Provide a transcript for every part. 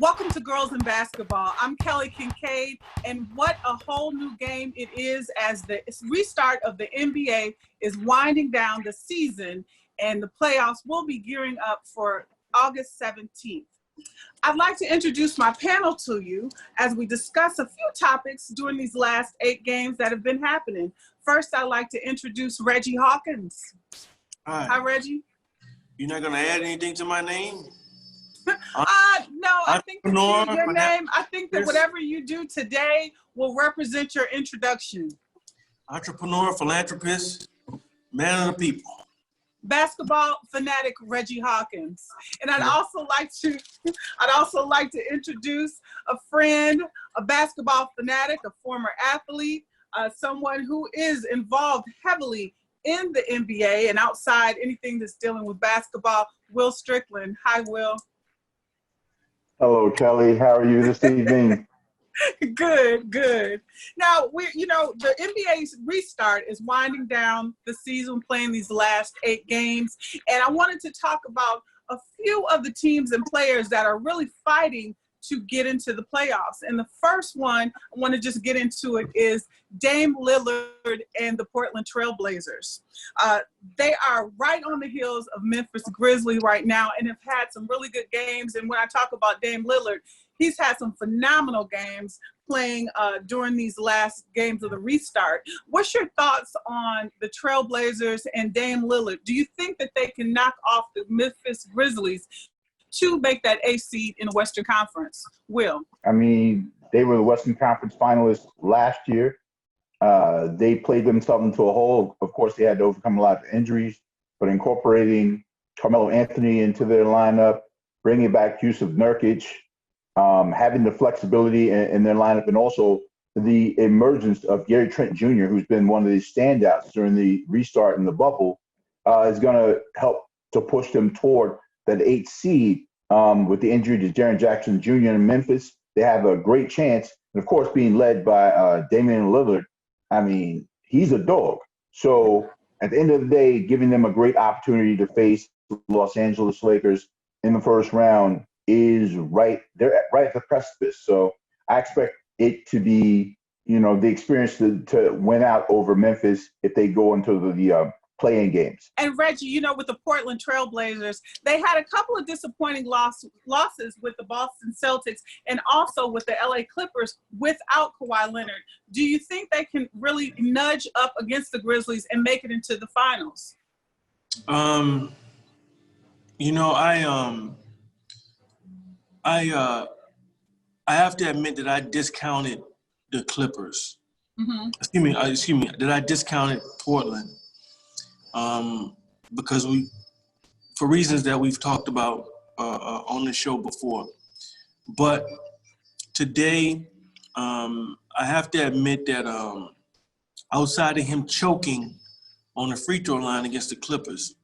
Welcome to Girls in Basketball. I'm Kelly Kinkaid, and what a whole new game it is as the restart of the NBA is winding down the season, and the playoffs will be gearing up for August 17th. I'd like to introduce my panel to you as we discuss a few topics during these last 8 games that have been happening. First, I'd like to introduce Reggie Hawkins. Hi, Reggie. You're not going to add anything to my name? No, I think that your name, I think that whatever you do today will represent your introduction. Entrepreneur, philanthropist, man of the people. Basketball fanatic Reggie Hawkins. And I'd also like to introduce a friend, a basketball fanatic, a former athlete, someone who is involved heavily in the NBA and outside anything that's dealing with basketball, Will Strickland. Hi, Will. Hello, Kelly. How are you this evening? Good. Now, the NBA's restart is winding down the season, playing these last 8 games. And I wanted to talk about a few of the teams and players that are really fighting to get into the playoffs. And the first one, I want to just get into it, is Dame Lillard and the Portland Trail Blazers. They are right on the heels of Memphis Grizzlies right now and have had some really good games. And when I talk about Dame Lillard, he's had some phenomenal games playing during these last games of the restart. What's your thoughts on the Trail Blazers and Dame Lillard? Do you think that they can knock off the Memphis Grizzlies to make that A seed in the Western Conference? Will? I mean, they were the Western Conference finalists last year. They played themselves into a hole. Of course, they had to overcome a lot of injuries, but incorporating Carmelo Anthony into their lineup, bringing back Yusuf Nurkic, having the flexibility in their lineup, and also the emergence of Gary Trent Jr., who's been one of the standouts during the restart in the bubble, is going to help to push them toward that 8th seed. With the injury to Jaren Jackson Jr. in Memphis, they have a great chance. And of course, being led by Damian Lillard, I mean, he's a dog. So at the end of the day, giving them a great opportunity to face Los Angeles Lakers in the first round is they're right at the precipice. So I expect it to be, the experience to win out over Memphis if they go into the play-in games. And Reggie, with the Portland Trail Blazers, they had a couple of disappointing losses with the Boston Celtics and also with the LA Clippers without Kawhi Leonard. Do you think they can really nudge up against the Grizzlies and make it into the finals? I have to admit that I discounted the Clippers. Mm-hmm. Excuse me, that I discounted Portland. Because for reasons that we've talked about on the show before. But today, I have to admit that outside of him choking on the free throw line against the Clippers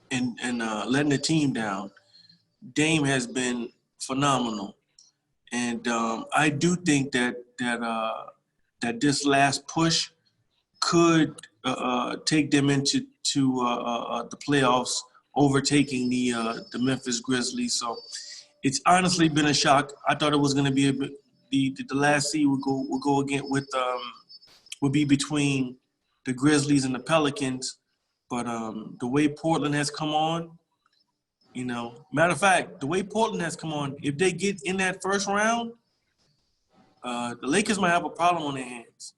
and letting the team down, Dame has been phenomenal. And I do think that this last push could take them into the playoffs, overtaking the Memphis Grizzlies. So it's honestly been a shock. I thought it was going to be the last seed would be between the Grizzlies and the Pelicans, but the way Portland has come on, matter of fact, the way Portland has come on, if they get in that first round, the Lakers might have a problem on their hands.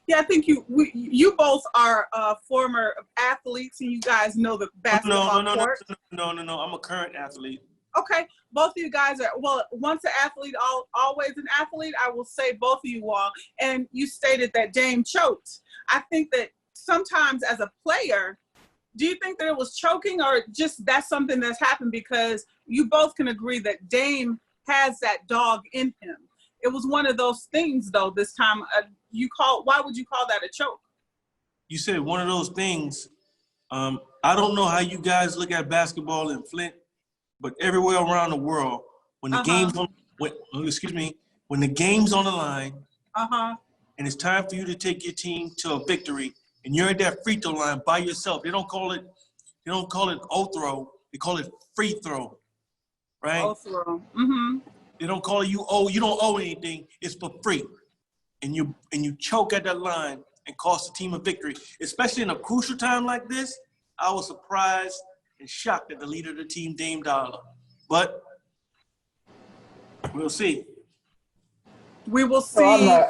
Yeah, I think you both are former athletes, and you guys know the basketball court. No. I'm a current athlete. Okay, both of you guys are, once an athlete, always an athlete. I will say both of you all. And you stated that Dame choked. I think that sometimes as a player, do you think that it was choking or just that's something that's happened? Because you both can agree that Dame has that dog in him. It was one of those things, though, this time. Why would you call that a choke? You said one of those things. I don't know how you guys look at basketball in Flint, but everywhere around the world, when the game's on, when the game's on the line, and it's time for you to take your team to a victory, and you're at that free throw line by yourself, they don't call it O throw, they call it free throw. right? All through. Mm-hmm. They don't call you don't owe anything. It's for free. And you choke at that line and cost the team a victory. Especially in a crucial time like this, I was surprised and shocked at the leader of the team, Dame Dollar. But we'll see. We will see. No,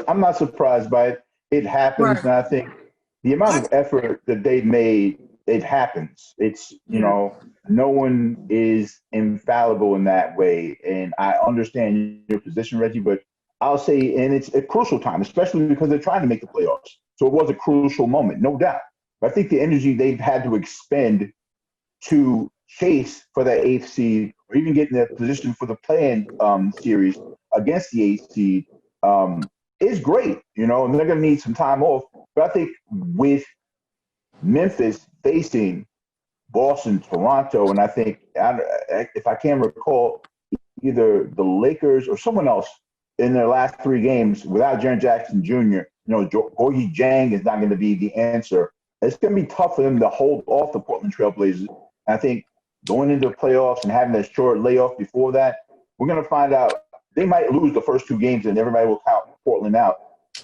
I'm not surprised by it. It happens, Right. and I think the amount of effort that they made, it happens. It's no one is infallible in that way, and I understand your position, Reggie. But I'll say, and it's a crucial time, especially because they're trying to make the playoffs. So it was a crucial moment, no doubt. But I think the energy they've had to expend to chase for that eighth seed, or even get in that position for the play-in series against the eighth seed, is great, and they're going to need some time off. But I think with Memphis facing Boston, Toronto, and I think, if I can recall, either the Lakers or someone else in their last three games without Jaren Jackson Jr., Gorgie Jang is not going to be the answer. It's going to be tough for them to hold off the Portland Trailblazers. And I think going into the playoffs and having that short layoff before that, we're going to find out they might lose the first two games and everybody will count Portland out.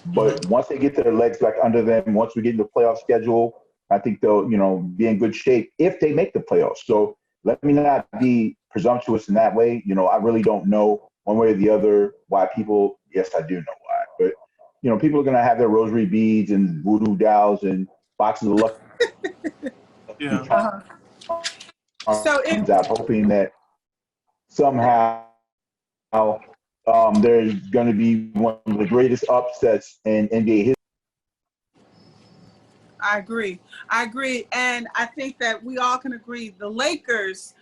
But once they get their legs back under them, once we get into the playoff schedule, I think they'll, be in good shape if they make the playoffs. So let me not be presumptuous in that way. I really don't know one way or the other why people, yes, I do know why. But, people are going to have their rosary beads and voodoo dolls and boxes of luck. Yeah. So comes out hoping that somehow there's going to be one of the greatest upsets in NBA history. I agree. And I think that we all can agree the Lakers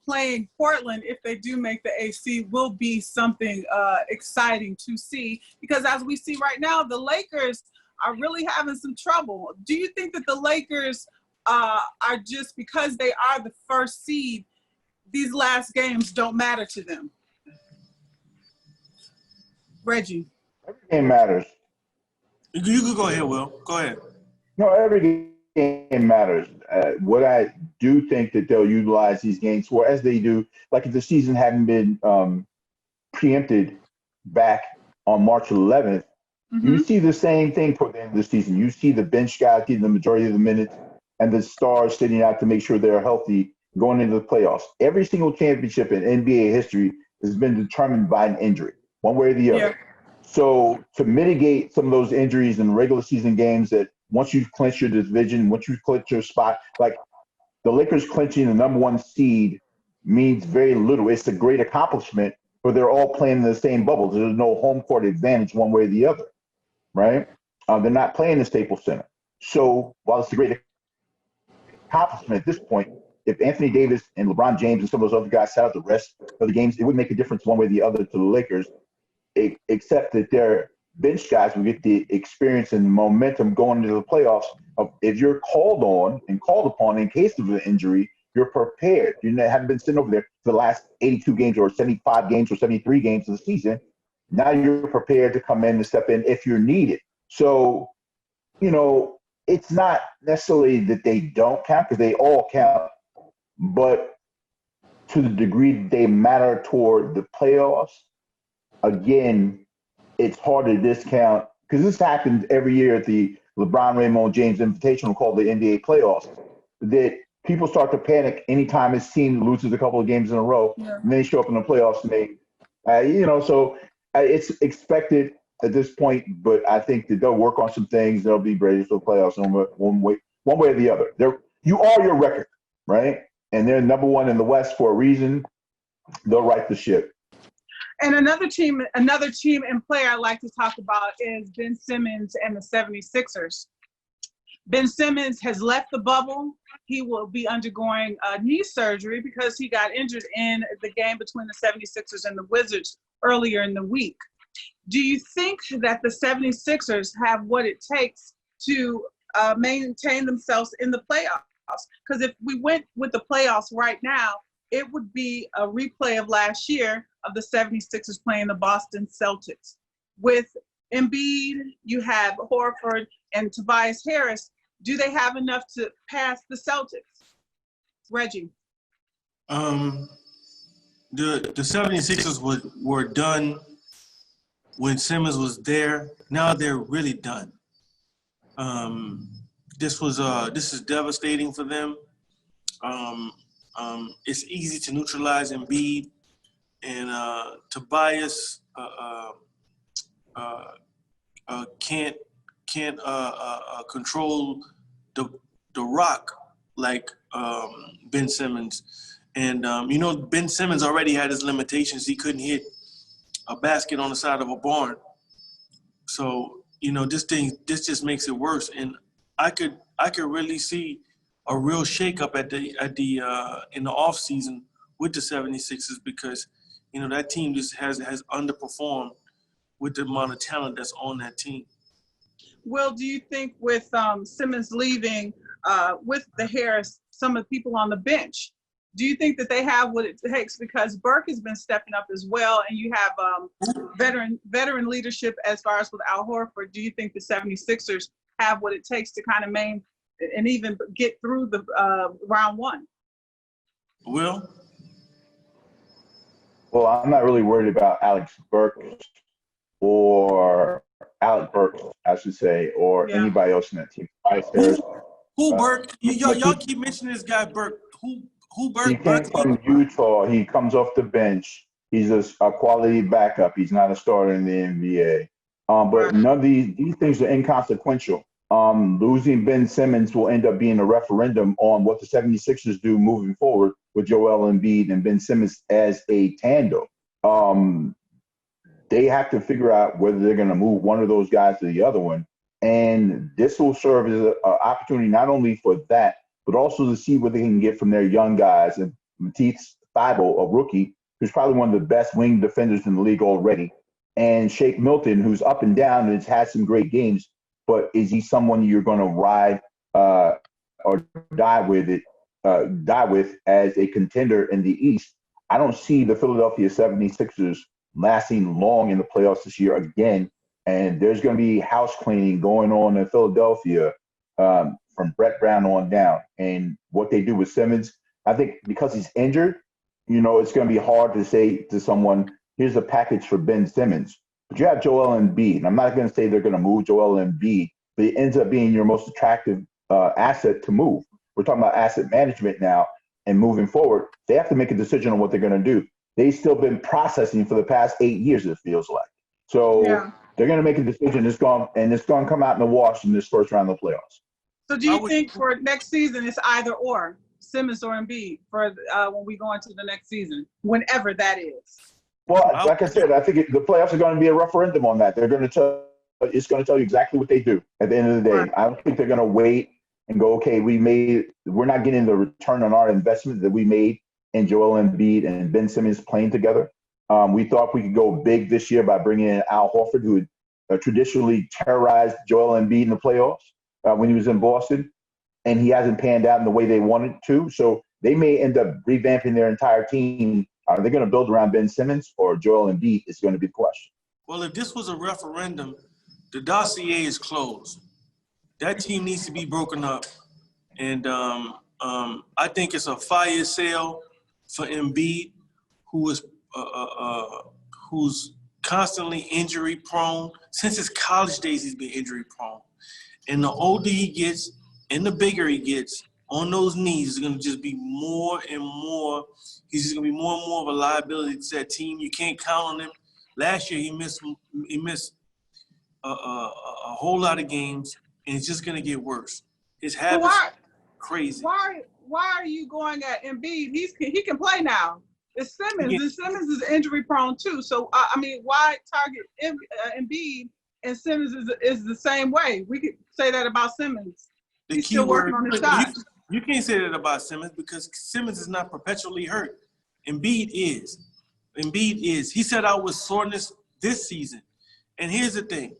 playing Portland, if they do make the AC, will be something exciting to see. Because as we see right now, the Lakers are really having some trouble. Do you think that the Lakers are just because they are the first seed, these last games don't matter to them? Reggie. Every game matters. You can go ahead, Will. Go ahead. No, every game matters. What I do think that they'll utilize these games for, as they do, like if the season hadn't been preempted back on March 11th, you see the same thing for the end of the season. You see the bench guys getting the majority of the minutes and the stars sitting out to make sure they're healthy going into the playoffs. Every single championship in NBA history has been determined by an injury, one way or the other. Yeah. So to mitigate some of those injuries in regular season games, that once you've clinched your division, once you've clinched your spot, like the Lakers clinching the number one seed means very little. It's a great accomplishment, but they're all playing in the same bubble. There's no home court advantage one way or the other, right? They're not playing the Staples Center. So while it's a great accomplishment at this point, if Anthony Davis and LeBron James and some of those other guys sat out the rest of the games, it wouldn't make a difference one way or the other to the Lakers, except that their bench guys will get the experience and momentum going into the playoffs. If you're called on and called upon in case of an injury, you're prepared. You haven't been sitting over there for the last 82 games or 75 games or 73 games of the season. Now you're prepared to come in and step in if you're needed. So, it's not necessarily that they don't count, because they all count, but to the degree they matter toward the playoffs, again, it's hard to discount, because this happens every year at the LeBron Raymond James Invitational called the NBA playoffs, that people start to panic anytime his team loses a couple of games in a row, and they show up in the playoffs and it's expected at this point, but I think that they'll work on some things. They'll be ready for the playoffs one way or the other. You are your record, right? And they're number one in the West for a reason. They'll right the ship. And another team and player I'd like to talk about is Ben Simmons and the 76ers. Ben Simmons has left the bubble. He will be undergoing knee surgery because he got injured in the game between the 76ers and the Wizards earlier in the week. Do you think that the 76ers have what it takes to maintain themselves in the playoffs? Because if we went with the playoffs right now, it would be a replay of last year of the 76ers playing the Boston Celtics. With Embiid, you have Horford and Tobias Harris. Do they have enough to pass the Celtics? Reggie. the 76ers were done when Simmons was there. Now they're really done. This is devastating for them. It's easy to neutralize Embiid, and Tobias can't control the rock like Ben Simmons. And Ben Simmons already had his limitations. He couldn't hit a basket on the side of a barn. So this just makes it worse. And I could really see a real shakeup in the off season with the 76ers, because that team just has underperformed with the amount of talent that's on that team. Well, do you think with Simmons leaving, with the Harris, some of the people on the bench, do you think that they have what it takes? Because Burke has been stepping up as well, and you have veteran leadership as far as with Al Horford. Do you think the 76ers have what it takes to kind of and even get through the round one? Well, I'm not really worried about Alec Burks, I should say, or anybody else in that team. Who Burke? Y'all keep mentioning this guy Burke. Who Burke? He came from Utah. He comes off the bench. He's a quality backup. He's not a starter in the NBA. But none of these things are inconsequential. Losing Ben Simmons will end up being a referendum on what the 76ers do moving forward with Joel Embiid and Ben Simmons as a tandem. They have to figure out whether they're going to move one of those guys to the other one. And this will serve as an opportunity not only for that, but also to see what they can get from their young guys. And Matisse Thybulle, a rookie, who's probably one of the best wing defenders in the league already, and Shake Milton, who's up and down and has had some great games, but is he someone you're going to ride or die with as a contender in the East? I don't see the Philadelphia 76ers lasting long in the playoffs this year again, and there's going to be house cleaning going on in Philadelphia from Brett Brown on down. And what they do with Simmons, I think because he's injured, it's going to be hard to say to someone, here's a package for Ben Simmons. But you have Joel Embiid. And I'm not going to say they're going to move Joel Embiid, but it ends up being your most attractive asset to move. We're talking about asset management now, and moving forward, they have to make a decision on what they're going to do. They've still been processing for the past 8 years, it feels like. So they're going to make a decision. It's going to come out in the wash in this first round of the playoffs. So do you think for next season it's either or, Simmons or Embiid, for when we go into the next season, whenever that is? Well, like I said, I think the playoffs are going to be a referendum on that. It's going to tell you exactly what they do at the end of the day. Right. I don't think they're going to wait and go, okay, we're not getting the return on our investment that we made in Joel Embiid and Ben Simmons playing together. We thought we could go big this year by bringing in Al Horford, who had traditionally terrorized Joel Embiid in the playoffs when he was in Boston, and he hasn't panned out in the way they wanted to. So they may end up revamping their entire team. Are they going to build around Ben Simmons or Joel Embiid is going to be the question. Well, if this was a referendum, the dossier is closed. That team needs to be broken up. And I think it's a fire sale for Embiid, who's constantly injury prone. Since his college days, he's been injury prone. And the older he gets and the bigger he gets on those knees, it's going to just be more and more. He's just going to be more and more of a liability to that team. You can't count on him. Last year, he missed a whole lot of games, and it's just going to get worse. His habits crazy. Why are you going at Embiid? He can play now. It's Simmons, and Simmons is injury prone too. So why target Embiid and Simmons is the same way? We could say that about Simmons. He's still working on his shot. You can't say that about Simmons because Simmons is not perpetually hurt. Embiid is. He set out with soreness this season. And here's the thing.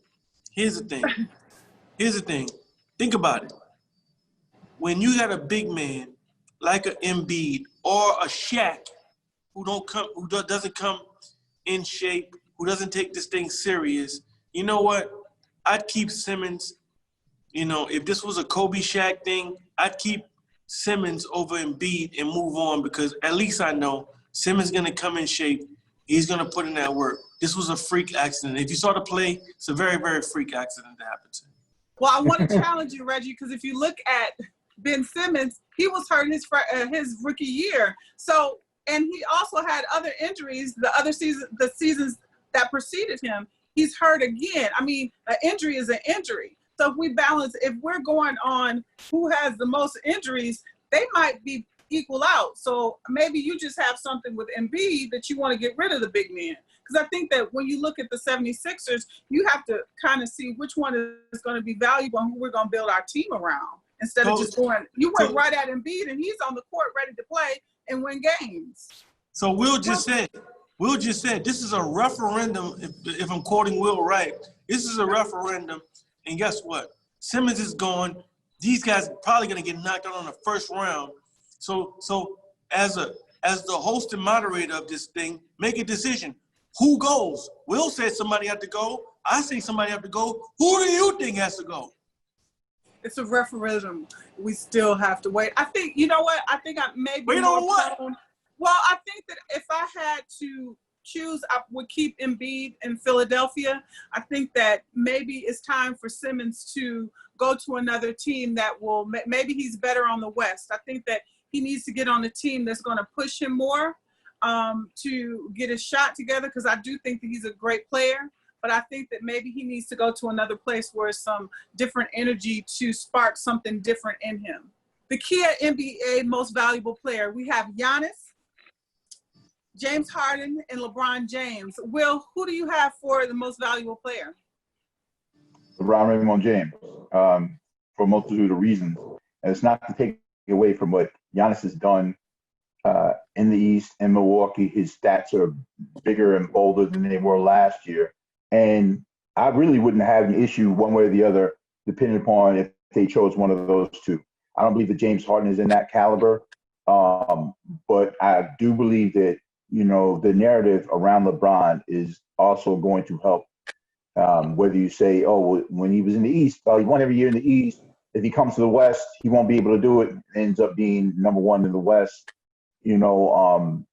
Think about it. When you got a big man like an Embiid or a Shaq who doesn't come in shape, who doesn't take this thing serious, you know what? I'd keep Simmons. If this was a Kobe Shaq thing, I'd keep Simmons over Embiid and move on, because at least I know Simmons going to come in shape. He's going to put in that work. This was a freak accident. If you saw the play, it's a very, very freak accident that happened to him. Well, I want to challenge you, Reggie, because if you look at Ben Simmons, he was hurt his rookie year. So, and he also had other injuries the seasons that preceded him. He's hurt again. I mean, an injury is an injury. So if we're going on who has the most injuries, they might be equal out. So maybe you just have something with Embiid that you want to get rid of the big man. Because I think that when you look at the 76ers, you have to kind of see which one is going to be valuable and who we're going to build our team around. Instead of just going, you went right at Embiid and he's on the court ready to play and win games. So Will just said, this is a referendum, if I'm quoting Will right, this is a referendum, and guess what? Simmons is gone. These guys are probably going to get knocked out on the first round. So as the host and moderator of this thing, make a decision. Who goes? Will said somebody had to go. I say somebody have to go. Who do you think has to go? It's a referendum. We still have to wait. I think, you know what? I think I maybe wait on what? Well, I think that if I had to choose, I would keep Embiid in Philadelphia. I think that maybe it's time for Simmons to go to another team that will, maybe he's better on the West. I think that he needs to get on a team that's going to push him more to get his shot together, because I do think that he's a great player. But I think that maybe he needs to go to another place where some different energy to spark something different in him. The key at NBA most valuable player, we have Giannis, James Harden, and LeBron James. Will, who do you have for the most valuable player? LeBron Raymond James, for a multitude of reasons. And it's not to take away from what Giannis has done in the East, in Milwaukee. His stats are bigger and bolder than they were last year. And I really wouldn't have an issue one way or the other, depending upon if they chose one of those two. I don't believe that James Harden is in that caliber, but I do believe that, you know, the narrative around LeBron is also going to help. Whether you say, oh, when he was in the East, he won every year in the East. If he comes to the West, he won't be able to do it. Ends up being number one in the West. You know,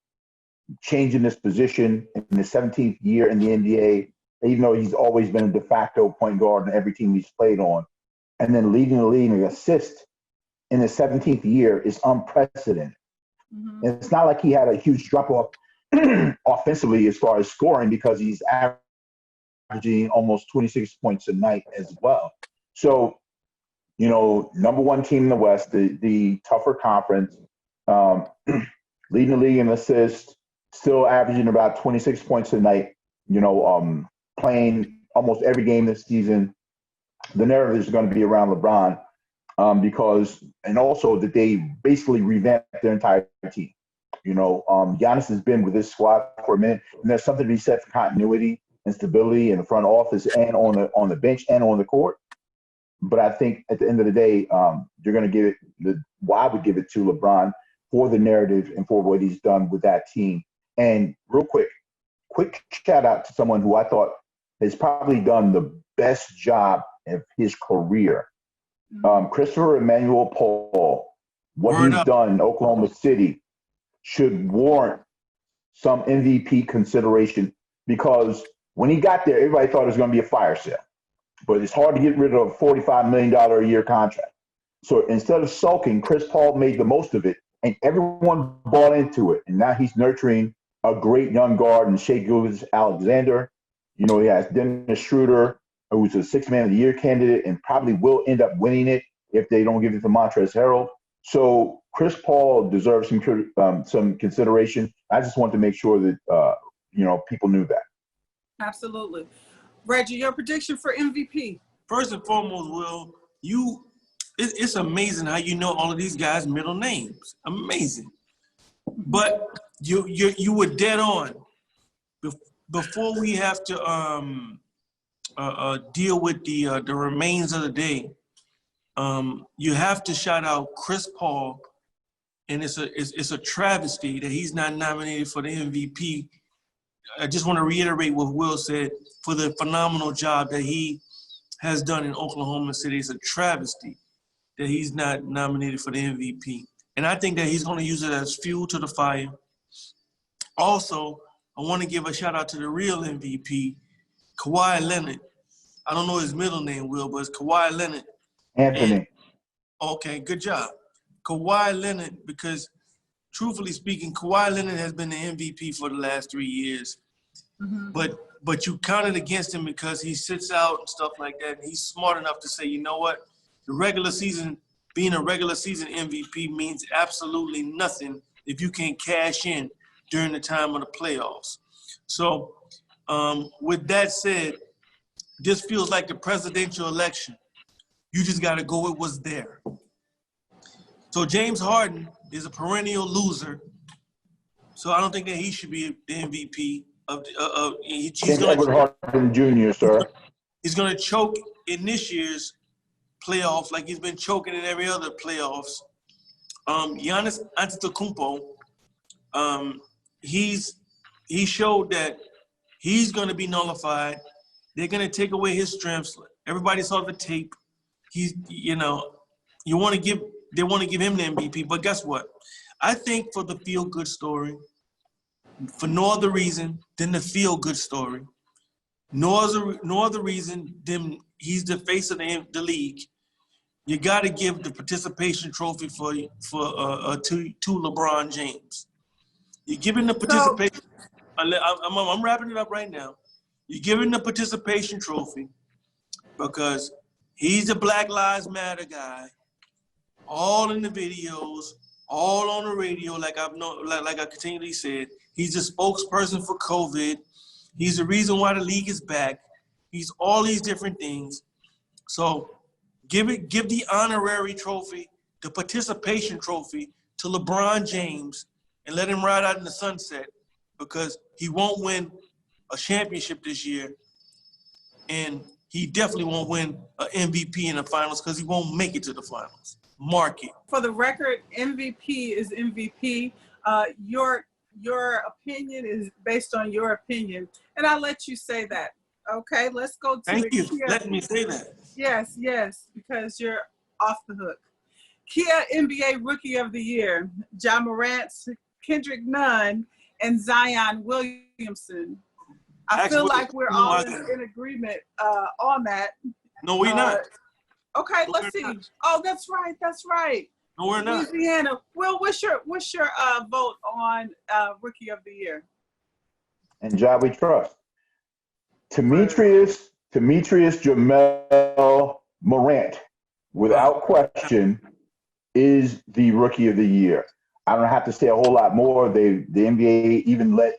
changing this position in the 17th year in the NBA, even though he's always been a de facto point guard in every team he's played on, and then leading the league in assists in the 17th year is unprecedented. Mm-hmm. And it's not like he had a huge drop-off offensively as far as scoring, because he's averaging almost 26 points a night as well. So, you know, number one team in the West, the tougher conference, leading the league in assists, still averaging about 26 points a night, you know, playing almost every game this season. The narrative is going to be around LeBron because, and also that they basically revamped their entire team. You know, Giannis has been with this squad for a minute, and there's something to be said for continuity and stability in the front office and on the bench and on the court. But I think at the end of the day, you're going to give it I would give it to LeBron for the narrative and for what he's done with that team. And real quick shout out to someone who I thought has probably done the best job of his career. Christopher Emmanuel Paul, what he's done in Oklahoma City should warrant some MVP consideration, because when he got there, everybody thought it was going to be a fire sale. But it's hard to get rid of a $45 million a year contract. So instead of sulking, Chris Paul made the most of it, and everyone bought into it. And now he's nurturing a great young guard in Shai Gilgeous-Alexander. You know, he has Dennis Schroeder, who's a Sixth Man of the Year candidate and probably will end up winning it if they don't give it to Montrezl Harrell. So Chris Paul deserves some consideration. I just want to make sure that, you know, people knew that. Absolutely. Reggie, your prediction for MVP? First and foremost, Will, it's amazing how you know all of these guys' middle names. Amazing. But you were dead on. Before we have to deal with the remains of the day, you have to shout out Chris Paul, and it's a travesty that he's not nominated for the MVP. I just want to reiterate what Will said for the phenomenal job that he has done in Oklahoma City. It's a travesty that he's not nominated for the MVP. And I think that he's going to use it as fuel to the fire. Also, I want to give a shout out to the real MVP, Kawhi Leonard. I don't know his middle name, Will, but it's Kawhi Leonard. Anthony. And, okay, good job. Kawhi Leonard, because truthfully speaking, Kawhi Leonard has been the MVP for the last 3 years. Mm-hmm. But you counted against him because he sits out and stuff like that. And he's smart enough to say, you know what? The regular season, being a regular season MVP means absolutely nothing if you can't cash in during the time of the playoffs. So with that said, this feels like the presidential election. You just got to go with what's there. So James Harden is a perennial loser. So I don't think that he should be the MVP James Edward Harden Jr., sir. He's going to choke in this year's playoff like he's been choking in every other playoffs. Giannis Antetokounmpo, he showed that he's going to be nullified. They're going to take away his strengths. Everybody saw the tape. They want to give him the MVP. But guess what? I think for the feel-good story, for no other reason than the feel-good story, no other reason than he's the face of the league, you got to give the participation trophy to LeBron James. You're giving the participation. I'm wrapping it up right now. You're giving the participation trophy because he's a Black Lives Matter guy, all in the videos, all on the radio, like I continually said. He's a spokesperson for COVID. He's the reason why the league is back. He's all these different things. So give the honorary trophy, the participation trophy to LeBron James and let him ride out in the sunset because he won't win a championship this year. And he definitely won't win an MVP in the finals because he won't make it to the finals. Mark it. For the record, MVP is MVP. Your opinion is based on your opinion, and I'll let you say that. Okay, let's go to Thank you. Kia. Let me say that. Yes, because you're off the hook. Kia NBA Rookie of the Year, Ja Morant, Kendrick Nunn, and Zion Williamson. I feel like we're all in agreement on that. No, we're not. Okay, let's see. Oh, that's right. No, we're not. Louisiana. Well, what's your vote on Rookie of the Year? And Ja we trust. Demetrius Jamel Morant, without question, is the Rookie of the Year. I don't have to say a whole lot more. The NBA even let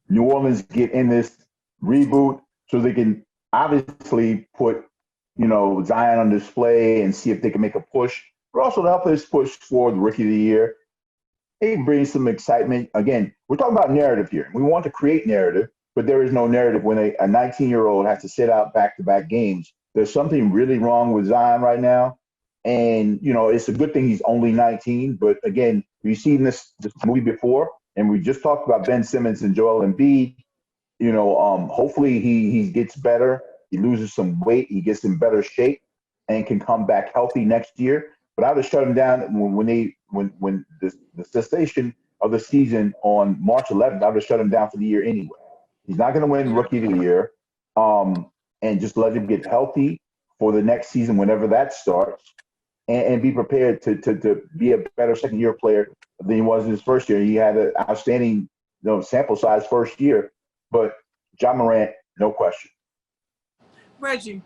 New Orleans get in this reboot so they can obviously put, Zion on display and see if they can make a push, but also to help us push for the Rookie of the Year. It brings some excitement. Again, we're talking about narrative here. We want to create narrative, but there is no narrative when a 19-year-old has to sit out back-to-back games. There's something really wrong with Zion right now. And, it's a good thing he's only 19. But, again, we've seen this movie before, and we just talked about Ben Simmons and Joel Embiid. Hopefully he gets better. He loses some weight. He gets in better shape and can come back healthy next year. But I would shut him down when the cessation of the season on March 11th. I would shut him down for the year anyway. He's not going to win Rookie of the Year, and just let him get healthy for the next season whenever that starts, and be prepared to be a better second-year player than he was in his first year. He had an outstanding sample size first year, but Ja Morant, no question. Reggie.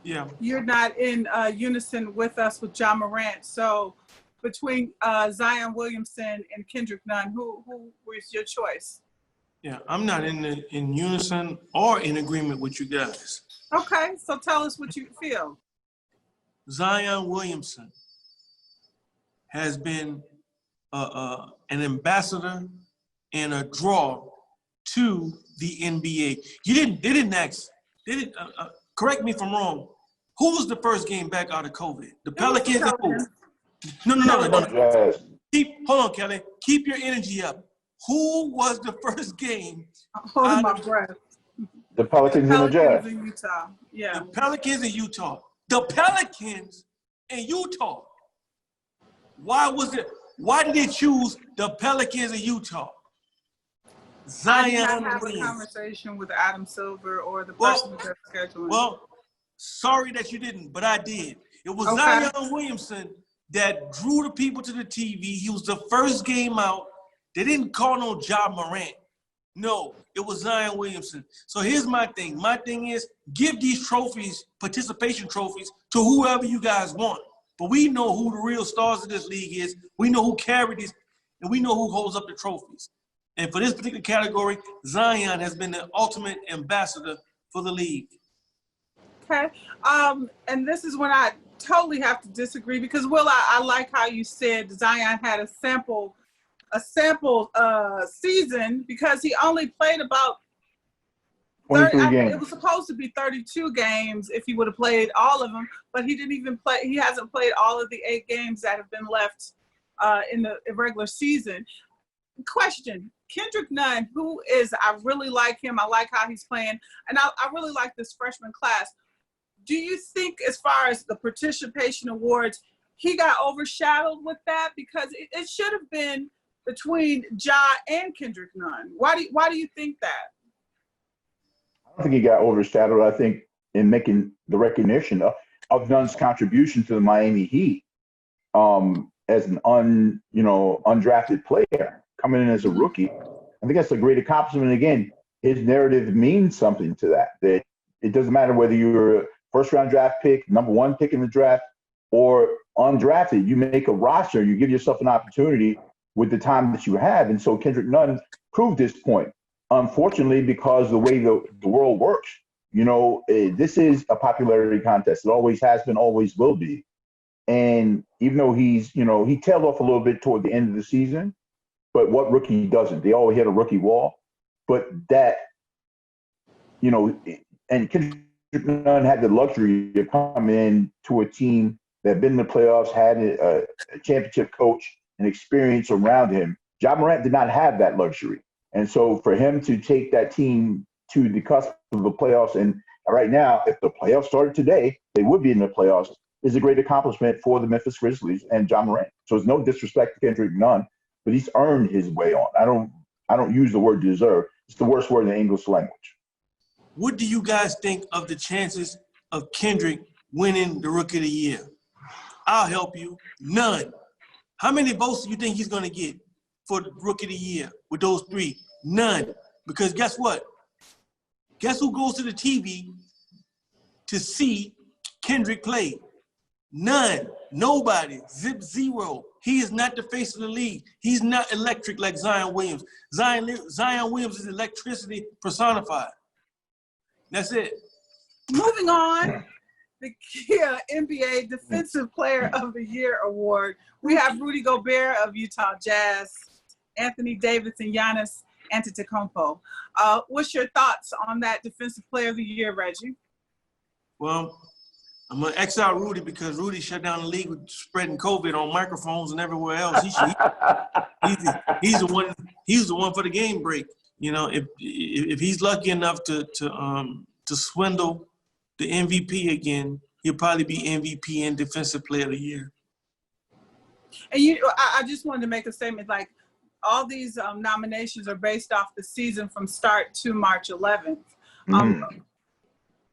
Yeah. You're not in unison with us with Ja Morant. So between Zion Williamson and Kendrick Nunn, who was your choice? Yeah, I'm not in unison or in agreement with you guys. Okay, so tell us what you feel. Zion Williamson has been an ambassador and a draw to the NBA. Correct me if I'm wrong. Who was the first game back out of COVID? The Pelicans and who? No. Hold on, Kelly. Keep your energy up. Who was the first game? I'm holding my breath. The Pelicans and the Jazz. In Utah. Yeah. The Pelicans in Utah. The Pelicans in Utah. Why did they choose the Pelicans in Utah? I did Zion not have a Williams. conversation with Adam Silver or the Well, person who's scheduling. Well, sorry that you didn't, but I did. It was Okay. Zion Williamson that drew the people to the TV. He was the first game out. They didn't call no Ja Morant. No, it was Zion Williamson. So here's my thing. My thing is give these trophies, participation trophies, to whoever you guys want. But we know who the real stars of this league is. We know who carried these, and we know who holds up the trophies. And for this particular category, Zion has been the ultimate ambassador for the league. Okay. And this is when I totally have to disagree because, Will, I like how you said Zion had a sample season because he only played about 23 games. It was supposed to be 32 games if he would have played all of them, but he didn't even play. He hasn't played all of the 8 games that have been left in the regular season. Question, Kendrick Nunn, I really like him. I like how he's playing, and I really like this freshman class. Do you think as far as the participation awards, he got overshadowed with that? Because it should have been between Ja and Kendrick Nunn. Why do you think that? I don't think he got overshadowed. I think in making the recognition of Nunn's contribution to the Miami Heat as an undrafted player coming in as a rookie. I think that's a great accomplishment. Again, his narrative means something to that. That it doesn't matter whether you're a first-round draft pick, number 1 pick in the draft, or undrafted. You make a roster. You give yourself an opportunity with the time that you have. And so Kendrick Nunn proved this point. Unfortunately, because the way the world works, this is a popularity contest. It always has been, always will be. And even though he tailed off a little bit toward the end of the season, but what rookie doesn't? They always hit a rookie wall. But that, and Kendrick Nunn had the luxury of coming in to a team that had been in the playoffs, had a championship coach and experience around him. Ja Morant did not have that luxury. And so for him to take that team to the cusp of the playoffs, and right now, if the playoffs started today, they would be in the playoffs, is a great accomplishment for the Memphis Grizzlies and Ja Morant. So it's no disrespect to Kendrick Nunn, but he's earned his way on. I don't use the word deserve. It's the worst word in the English language. What do you guys think of the chances of Kendrick winning the Rookie of the Year? I'll help you. None. How many votes do you think he's going to get for the Rookie of the Year with those 3? None. Because guess what? Guess who goes to the TV to see Kendrick play? None. Nobody. Zero. He is not the face of the league. He's not electric like Zion Williams. Zion Williams is electricity personified. That's it. Moving on, the NBA Defensive Player of the Year award. We have Rudy Gobert of Utah Jazz, Anthony Davis, and Giannis Antetokounmpo. What's your thoughts on that Defensive Player of the Year, Reggie? Well, I'm going to X out Rudy because Rudy shut down the league with spreading COVID on microphones and everywhere else. He's the one. He's the one for the game break. If he's lucky enough to swindle the MVP again, he'll probably be MVP and Defensive Player of the Year. And I just wanted to make a statement. Like all these nominations are based off the season from start to March 11th.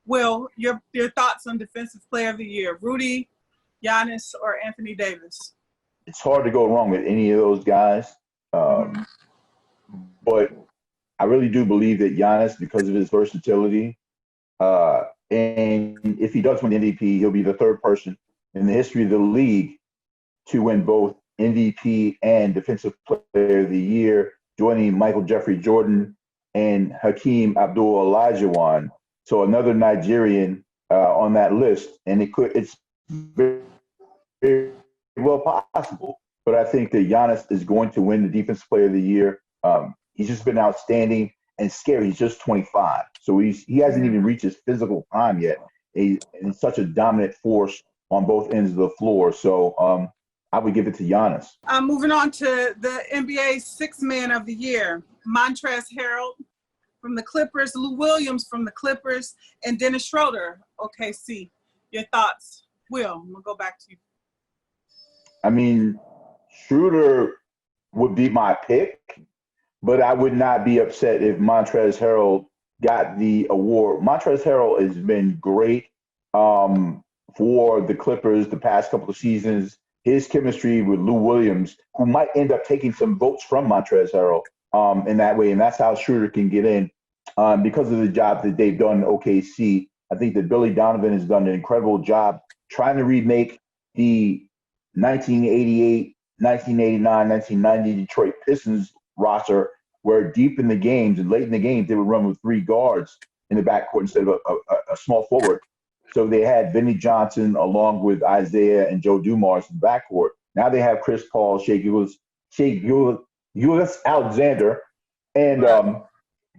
Will, your thoughts on Defensive Player of the Year, Rudy, Giannis, or Anthony Davis? It's hard to go wrong with any of those guys. But I really do believe that Giannis, because of his versatility, and if he does win MVP, he'll be the 3rd person in the history of the league to win both MVP and Defensive Player of the Year, joining Michael Jeffrey Jordan and Hakeem Abdul-Olajuwon. So another Nigerian on that list, and it's very, very well possible. But I think that Giannis is going to win the Defensive Player of the Year. He's just been outstanding and scary. He's just 25, so he hasn't even reached his physical prime yet. He's such a dominant force on both ends of the floor. So I would give it to Giannis. Moving on to the NBA Sixth Man of the Year, Montrezl Harrell from the Clippers, Lou Williams from the Clippers, and Dennis Schroeder, OKC. Your thoughts? Will, I'm going to go back to you. I mean, Schroeder would be my pick, but I would not be upset if Montrezl Harrell got the award. Montrezl Harrell has been great for the Clippers the past couple of seasons. His chemistry with Lou Williams, who might end up taking some votes from Montrezl Harrell in that way, and that's how Schroeder can get in because of the job that they've done in OKC. I think that Billy Donovan has done an incredible job trying to remake the 1988, 1989, 1990 Detroit Pistons roster, where deep in the games and late in the games, they would run with three guards in the backcourt instead of a small forward. So they had Vinnie Johnson along with Isaiah and Joe Dumars in the backcourt. Now they have Chris Paul, Shea Gilgeous-Alexander, and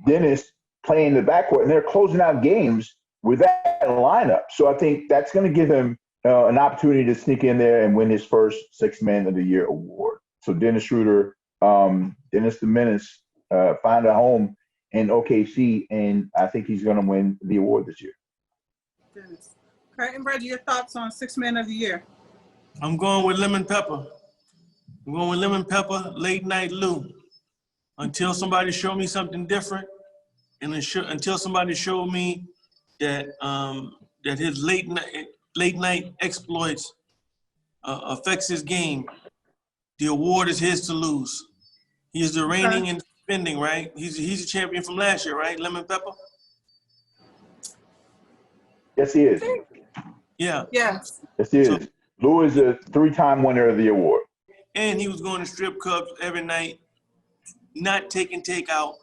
Dennis playing the backcourt, and they're closing out games with that lineup. So I think that's going to give him an opportunity to sneak in there and win his first Sixth Man of the Year award. So Dennis Schroeder, Dennis the Menace, find a home in OKC, and I think he's going to win the award this year. Dennis. Okay, and Reggie, your thoughts on Sixth Man of the Year? I'm going with Lemon Pepper. I'm going with Lemon Pepper, Late Night Lou. Until somebody show me something different, and until somebody show me that that his late night exploits affects his game, the award is his to lose. He is the reigning and defending, right? He's a champion from last year, right? Lemon Pepper. Yes, he is. Yeah. Yes. Yes, he is. Lou is a three-time winner of the award. And he was going to strip clubs every night, not taking takeout,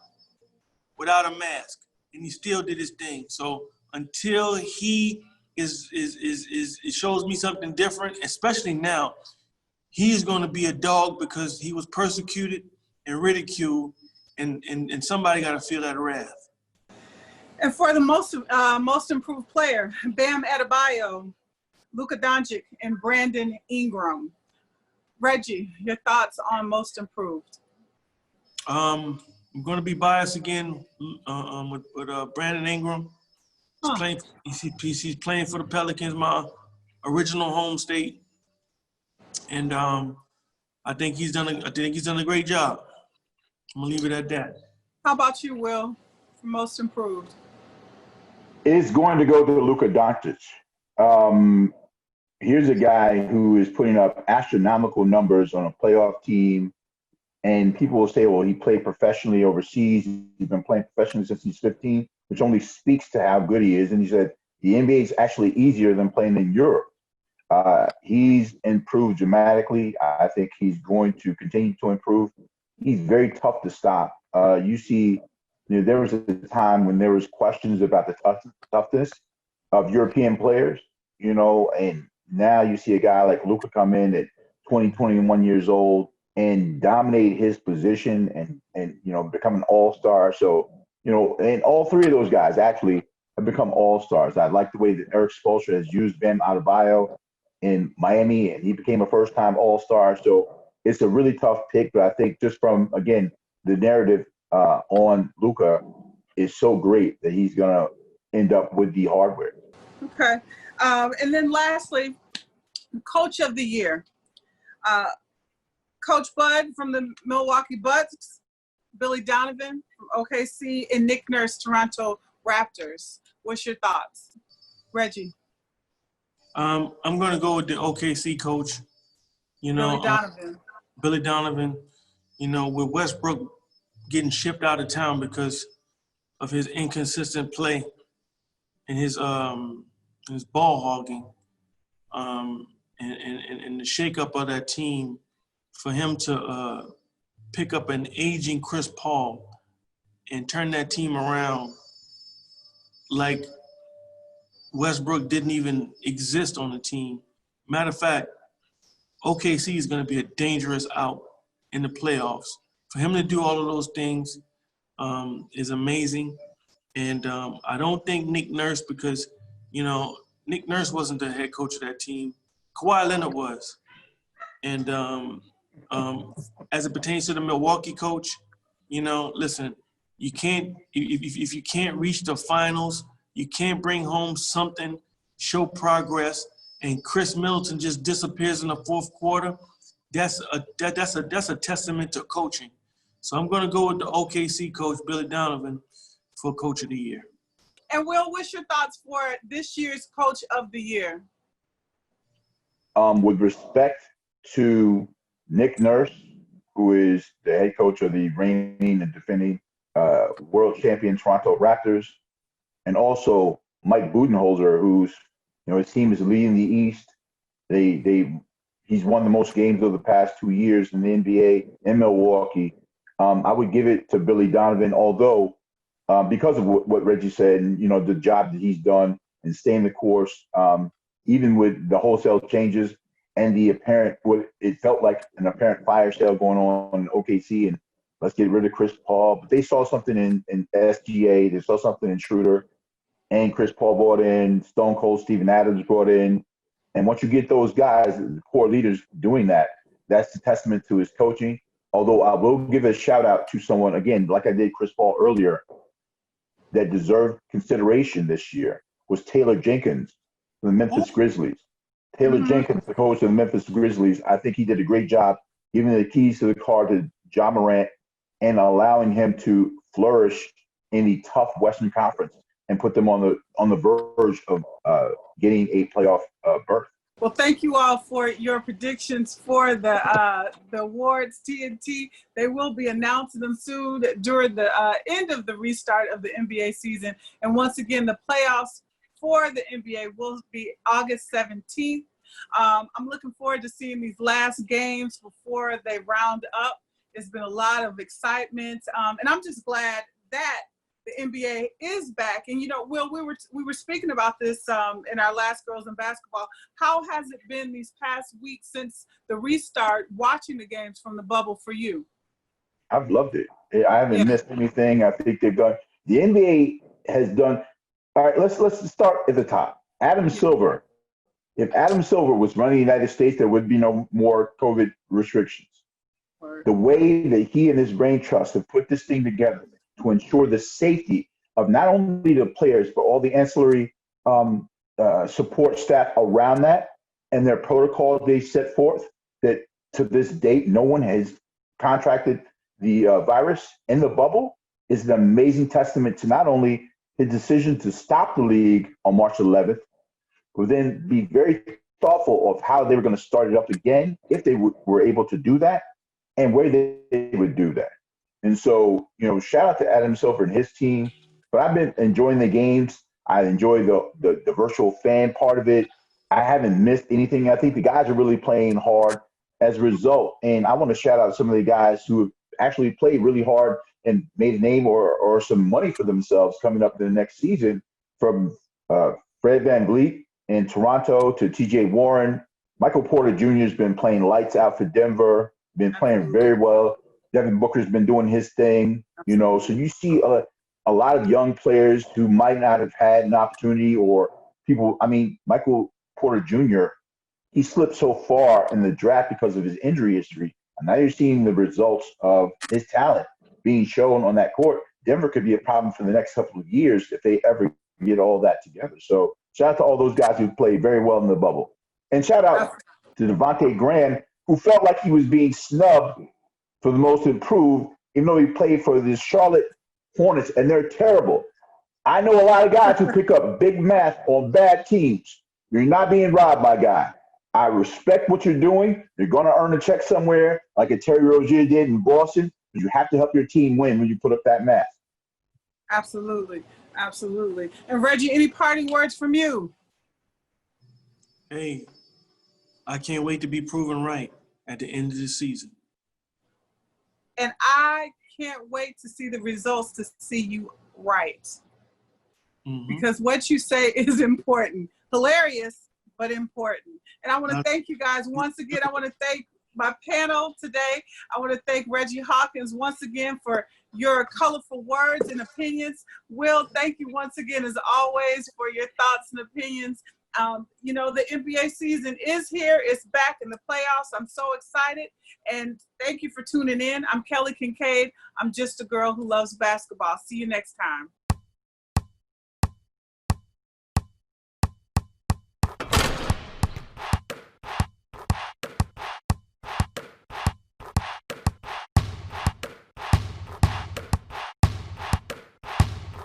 without a mask, and he still did his thing. So until he it shows me something different, especially now, he's going to be a dog because he was persecuted and ridiculed, and somebody got to feel that wrath. And for the most improved player, Bam Adebayo, Luka Doncic, and Brandon Ingram. Reggie, your thoughts on most improved? I'm going to be biased again with Brandon Ingram. He's playing for the Pelicans, my original home state, and I think he's done a great job. I'm gonna leave it at that. How about you, Will, for most improved? It's going to go to Luka Doncic. Here's a guy who is putting up astronomical numbers on a playoff team, and people will say, well, he played professionally overseas. He's been playing professionally since he's 15, which only speaks to how good he is. And he said the NBA is actually easier than playing in Europe. He's improved dramatically. I think he's going to continue to improve. He's very tough to stop. You see, there was a time when there was questions about the toughness of European players, and now you see a guy like Luka come in at 20, 21 years old and dominate his position and become an all-star. So, and all three of those guys actually have become all-stars. I like the way that Eric Spoelstra has used Bam Adebayo in Miami, and he became a first-time all-star. So it's a really tough pick, but I think just from, again, the narrative on Luka is so great that he's going to end up with the hardware. Okay. And then lastly, Coach of the Year. Coach Bud from the Milwaukee Bucks, Billy Donovan from OKC, and Nick Nurse, Toronto Raptors. What's your thoughts? Reggie? I'm going to go with the OKC coach. Billy Donovan, with Westbrook getting shipped out of town because of his inconsistent play and his ball hogging, and the shakeup of that team, for him to pick up an aging Chris Paul and turn that team around like Westbrook didn't even exist on the team. Matter of fact, OKC is going to be a dangerous out in the playoffs. For him to do all of those things is amazing. And I don't think Nick Nurse, because, Nick Nurse wasn't the head coach of that team. Kawhi Leonard was. And as it pertains to the Milwaukee coach, listen, you can't if you can't reach the finals, you can't bring home something, show progress, and Chris Middleton just disappears in the fourth quarter. That's a testament to coaching. So I'm going to go with the OKC coach, Billy Donovan, for Coach of the Year. And Will, what's your thoughts for this year's Coach of the Year? With respect to Nick Nurse, who is the head coach of the reigning and defending world champion Toronto Raptors, and also Mike Budenholzer, who's, his team is leading the East. He's won the most games of the past 2 years in the NBA in Milwaukee. I would give it to Billy Donovan, although because of what Reggie said, and the job that he's done and staying the course, even with the wholesale changes and the apparent, what it felt like an apparent fire sale going on in OKC, and let's get rid of Chris Paul. But they saw something in SGA, they saw something in Schroeder, and Chris Paul brought in Stone Cold Steven Adams brought in. And once you get those guys, the core leaders doing that, that's a testament to his coaching. Although I will give a shout out to someone, again, like I did Chris Paul earlier, that deserved consideration this year was Taylor Jenkins, the Memphis Grizzlies. Taylor Jenkins, the coach of the Memphis Grizzlies, I think he did a great job giving the keys to the car to Ja Morant and allowing him to flourish in the tough Western Conference and put them on the verge of getting a playoff berth. Well, thank you all for your predictions for the awards, TNT. They will be announcing them soon during the end of the restart of the NBA season. And once again, the playoffs for the NBA will be August 17th. I'm looking forward to seeing these last games before they round up. It's been a lot of excitement, and I'm just glad that the NBA is back. And, Will, we were speaking about this in our last Girls in Basketball. How has it been these past weeks since the restart, watching the games from the bubble for you? I've loved it. I haven't missed anything. I think they've done – the NBA has done – all right, let's start at the top. Adam Silver. If Adam Silver was running the United States, there would be no more COVID restrictions. The way that he and his brain trust have put this thing together to ensure the safety of not only the players, but all the ancillary support staff around that and their protocols they set forth, that to this date, no one has contracted the virus in the bubble, is an amazing testament to not only his decision to stop the league on March 11th, but then be very thoughtful of how they were going to start it up again if they were able to do that and where they would do that. And so, shout out to Adam Silver and his team. But I've been enjoying the games. I enjoy the virtual fan part of it. I haven't missed anything. I think the guys are really playing hard as a result. And I want to shout out some of the guys who have actually played really hard and made a name or some money for themselves coming up in the next season, from Fred VanVleet in Toronto to TJ Warren. Michael Porter Jr. has been playing lights out for Denver, been playing very well. Devin Booker's been doing his thing, So you see a lot of young players who might not have had an opportunity, or people. I mean, Michael Porter Jr., he slipped so far in the draft because of his injury history. And now you're seeing the results of his talent being shown on that court. Denver could be a problem for the next couple of years if they ever get all that together. So shout out to all those guys who played very well in the bubble. And shout out to Devontae Graham, who felt like he was being snubbed for the most improved, even though he played for the Charlotte Hornets, and they're terrible. I know a lot of guys who pick up big math on bad teams. You're not being robbed, my guy. I respect what you're doing. You're going to earn a check somewhere, like a Terry Rozier did in Boston. But you have to help your team win when you put up that math. Absolutely. Absolutely. And Reggie, any parting words from you? Hey, I can't wait to be proven right at the end of the season. And I can't wait to see the results to see you right. Because what you say is important. Hilarious, but important. And I want to thank you guys once again. I want to thank my panel today. I want to thank Reggie Hawkins once again for your colorful words and opinions. Will, thank you once again, as always, for your thoughts and opinions. The NBA season is here. It's back in the playoffs. I'm so excited. And thank you for tuning in. I'm Kelly Kinkaid. I'm just a girl who loves basketball. See you next time.